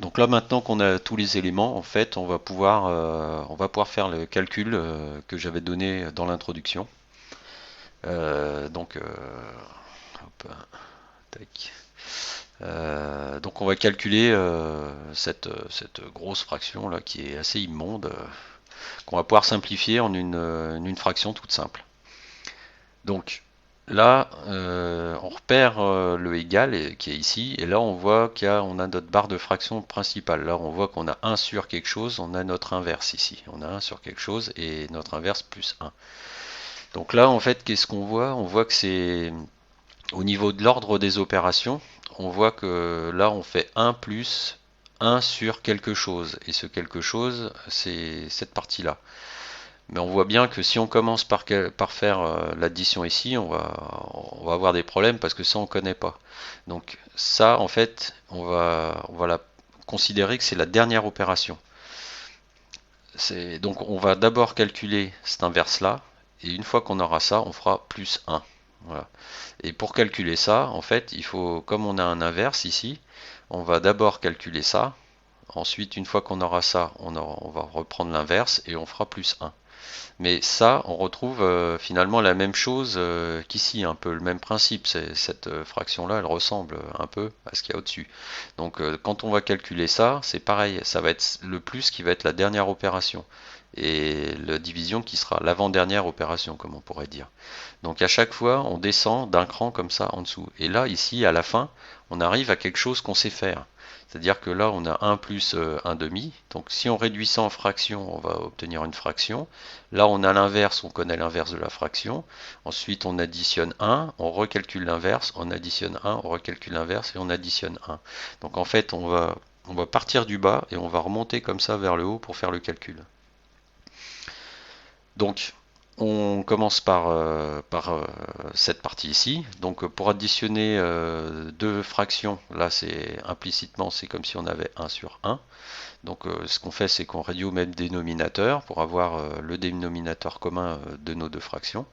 Donc là maintenant qu'on a tous les éléments, en fait, on va pouvoir faire le calcul que j'avais donné dans l'introduction. Donc, hop, tac. Donc on va calculer cette grosse fraction là qui est assez immonde, qu'on va pouvoir simplifier en une fraction toute simple. Donc là, on repère le égal qui est ici, et là on voit qu'on a notre barre de fraction principale. Là on voit qu'on a 1 sur quelque chose, on a notre inverse ici. On a 1 sur quelque chose et notre inverse plus 1. Donc là en fait, qu'est-ce qu'on voit? On voit que c'est au niveau de l'ordre des opérations, on voit que là on fait 1 plus 1 sur quelque chose. Et ce quelque chose, c'est cette partie-là. Mais on voit bien que si on commence par faire l'addition ici, on va avoir des problèmes parce que ça on ne connaît pas. Donc ça en fait, on va la considérer que c'est la dernière opération. Donc on va d'abord calculer cet inverse-là, et une fois qu'on aura ça, on fera plus 1. Voilà. Et pour calculer ça, en fait, il faut, comme on a un inverse ici, on va d'abord calculer ça. Ensuite, une fois qu'on aura ça, on va reprendre l'inverse et on fera plus 1. Mais ça, on retrouve finalement la même chose qu'ici, un peu le même principe. Cette fraction-là, elle ressemble un peu à ce qu'il y a au-dessus. Donc quand on va calculer ça, c'est pareil, ça va être le plus qui va être la dernière opération. Et la division qui sera l'avant-dernière opération, comme on pourrait dire. Donc à chaque fois, on descend d'un cran comme ça en dessous. Et là, ici, à la fin, on arrive à quelque chose qu'on sait faire. C'est-à-dire que là, on a 1 plus 1 demi. Donc si on réduit ça en fraction, on va obtenir une fraction. Là, on a l'inverse, on connaît l'inverse de la fraction. Ensuite, on additionne 1, on recalcule l'inverse, on additionne 1, on recalcule l'inverse et on additionne 1. Donc en fait, on va partir du bas et on va remonter comme ça vers le haut pour faire le calcul. Donc, on commence par cette partie ici. Donc, pour additionner deux fractions, là, c'est implicitement, c'est comme si on avait 1 sur 1. Donc, ce qu'on fait, c'est qu'on réduit au même dénominateur pour avoir le dénominateur commun de nos deux fractions.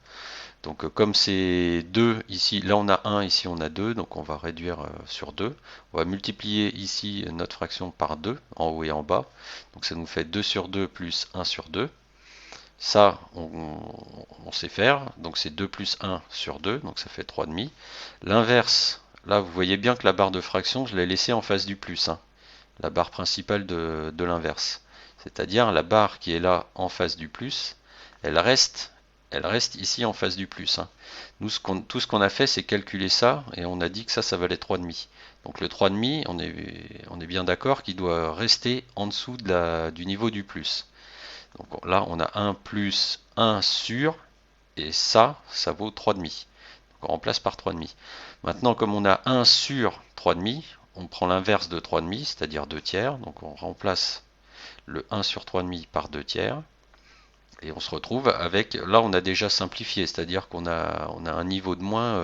Donc, comme c'est 2 ici, là on a 1, ici on a 2, donc on va réduire sur 2. On va multiplier ici notre fraction par 2, en haut et en bas. Donc, ça nous fait 2 sur 2 plus 1 sur 2. Ça, on sait faire, donc c'est 2 plus 1 sur 2, donc ça fait 3,5. L'inverse, là vous voyez bien que la barre de fraction, je l'ai laissée en face du plus, hein, la barre principale de l'inverse. C'est-à-dire la barre qui est là en face du plus, elle reste, elle reste ici en face du plus, hein. Nous, tout ce qu'on a fait, c'est calculer ça, et on a dit que ça valait 3,5. Donc le 3,5, on est bien d'accord qu'il doit rester en dessous du niveau du plus. Donc là, on a 1 plus 1 sur, et ça vaut 3,5. Donc on remplace par 3,5. Maintenant, comme on a 1 sur 3,5, on prend l'inverse de 3,5, c'est-à-dire 2 tiers. Donc on remplace le 1 sur 3,5 par 2 tiers. Et on se retrouve avec, là on a déjà simplifié, c'est-à-dire on a un niveau de moins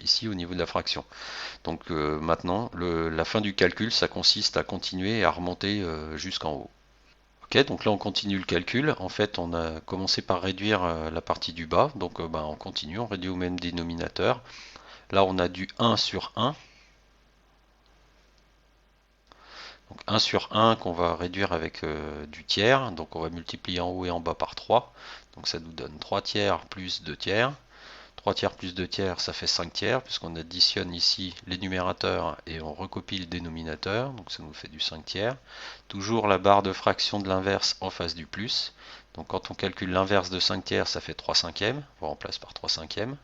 ici au niveau de la fraction. Donc maintenant, la fin du calcul, ça consiste à continuer à remonter jusqu'en haut. Ok, donc là on continue le calcul. En fait, on a commencé par réduire la partie du bas. Donc on continue, on réduit au même dénominateur. Là, on a du 1 sur 1. Donc 1 sur 1 qu'on va réduire avec du tiers. Donc on va multiplier en haut et en bas par 3. Donc ça nous donne 3 tiers plus 2 tiers. 3 tiers plus 2 tiers, ça fait 5 tiers, puisqu'on additionne ici les numérateurs et on recopie le dénominateur, donc ça nous fait du 5 tiers. Toujours la barre de fraction de l'inverse en face du plus. Donc quand on calcule l'inverse de 5 tiers, ça fait 3 cinquièmes, on remplace par 3 cinquièmes.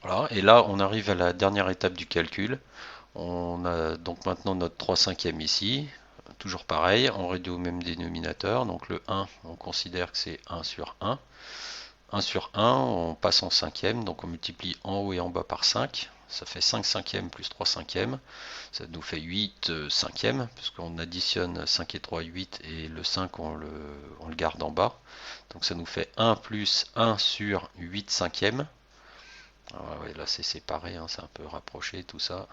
Voilà, et là on arrive à la dernière étape du calcul. On a donc maintenant notre 3 cinquièmes ici. Toujours pareil, on réduit au même dénominateur, donc le 1, on considère que c'est 1 sur 1. 1 sur 1, on passe en cinquième, donc on multiplie en haut et en bas par 5. Ça fait 5 cinquièmes plus 3 cinquièmes. Ça nous fait 8 cinquièmes, puisqu'on additionne 5 et 3, 8, et le 5, on le garde en bas. Donc ça nous fait 1 plus 1 sur 8 cinquièmes. Ah ouais, là c'est séparé, hein, c'est un peu rapproché tout ça.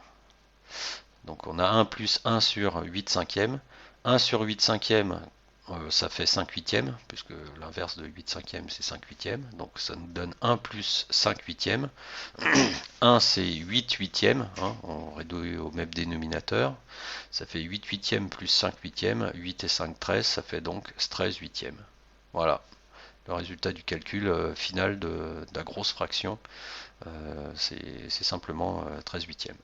Donc on a 1 plus 1 sur 8 cinquièmes. 1 sur 8 cinquièmes, Ça fait 5 huitièmes, puisque l'inverse de 8 cinquièmes c'est 5 huitièmes, donc ça nous donne 1 plus 5 huitièmes. 1 c'est 8 huitièmes, hein, on réduit au même dénominateur, ça fait 8 huitièmes plus 5 huitièmes, 8 et 5 13, ça fait donc 13 huitièmes. Voilà, le résultat du calcul final de la grosse fraction, c'est simplement 13 huitièmes.